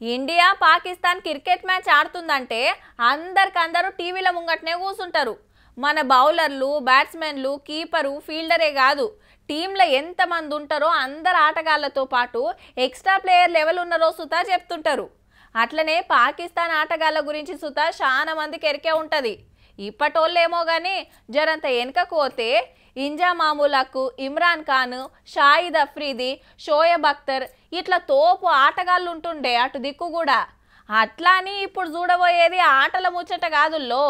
India Pakistan cricket match ఆడుతుందంటే అందరికందరూ టీవీల ముంగట్నే కూసుంటారు. మన బౌలర్లు, బ్యాట్స్మెన్లు, కీపరు, ఫీల్డరే కాదు, టీంలో ఎంతమంది ఉంటారో అందరు ఆటగాళ్లతో పాటు ఎక్స్ట్రా ప్లేయర్ లెవెల్ ఉన్నారో సుతా చెప్తుంటారు. అట్లనే పాకిస్తాన్ ఆటగాళ్ల గురించి సుతా చాలా మందికి ఎరికే ఉంటుంది. ఇప్పటోళ్ళేమో కానీ జరంత వెనకకు పోతే ఇంజా మామూలకు, ఇమ్రాన్ ఖాన్, షాహిద్ అఫ్రీది, షోయబ్ అఖ్తర్ ఇట్లా తోపు ఆటగాళ్ళు ఉంటుండే అటు దిక్కు కూడా. అట్లా అని ఇప్పుడు చూడబోయేది ఆటల ముచ్చట కాదుల్లో,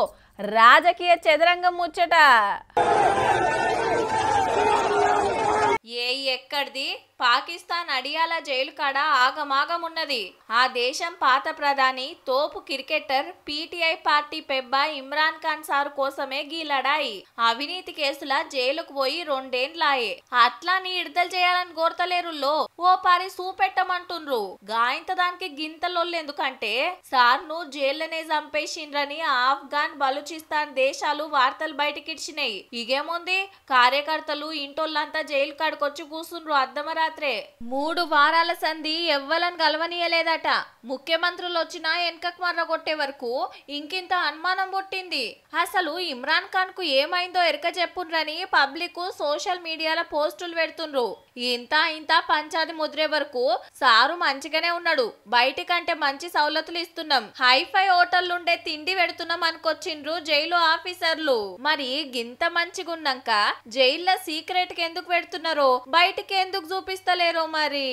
రాజకీయ చదరంగం ముచ్చట. ఎక్కడిది పాకిస్తాన్ అడియాల జైలు కాడ ఆగమాగం ఉన్నది. ఆ దేశం పాత ప్రధాని, తోపు క్రికెటర్, పీటీఐ పార్టీ పెబ్బా ఇమ్రాన్ ఖాన్ సార్ కోసమే గీ లడాయి. అవినీతి కేసుల జైలుకు పోయి 2 ఏండ్లాయే. అట్లా నీ విడుదల చేయాలని కోరతలేరుల్లో, ఓ పారి చూపెట్టమంటుండ్రు. గాయంత దానికి గింతలోళ్ళు ఎందుకంటే సార్ ను జైల్లోనే చంపేసిండ్రని ఆఫ్ఘాన్, బలూచిస్తాన్ దేశాలు వార్తలు బయటకిచ్చినాయి. ఇగేముంది, కార్యకర్తలు ఇంటోళ్ళంతా జైలు కాడికొచ్చి కూసుండ్రు అర్ధమరాత్రే. 3 వారాల సంధి ఎవ్వలను గలవనీయలేదట. ముఖ్యమంత్రులు వచ్చినా వెనకకు మర్ర కొట్టే వరకు ఇంకింత అనుమానం పుట్టింది. అసలు ఇమ్రాన్ ఖాన్ కు ఏమైందో ఎరక చెప్పుండ్రని పబ్లిక్ సోషల్ మీడియాలో పోస్టులు పెడుతుండ్రు. ఇంత పంచాది ముద్రే వరకు సారు మంచిగానే ఉన్నాడు, బయటికంటే మంచి సౌలతులు ఇస్తున్నాం, హైఫై హోటళ్లుండే తిండి పెడుతున్నాం అనుకొచ్చిండ్రు జైలు ఆఫీసర్లు. మరి గింత మంచిగున్నాక జైల్లో సీక్రెట్ కి ఎందుకు పెడుతున్నారో, బయటికి ఎందుకు చూపిస్తలేరో మరి.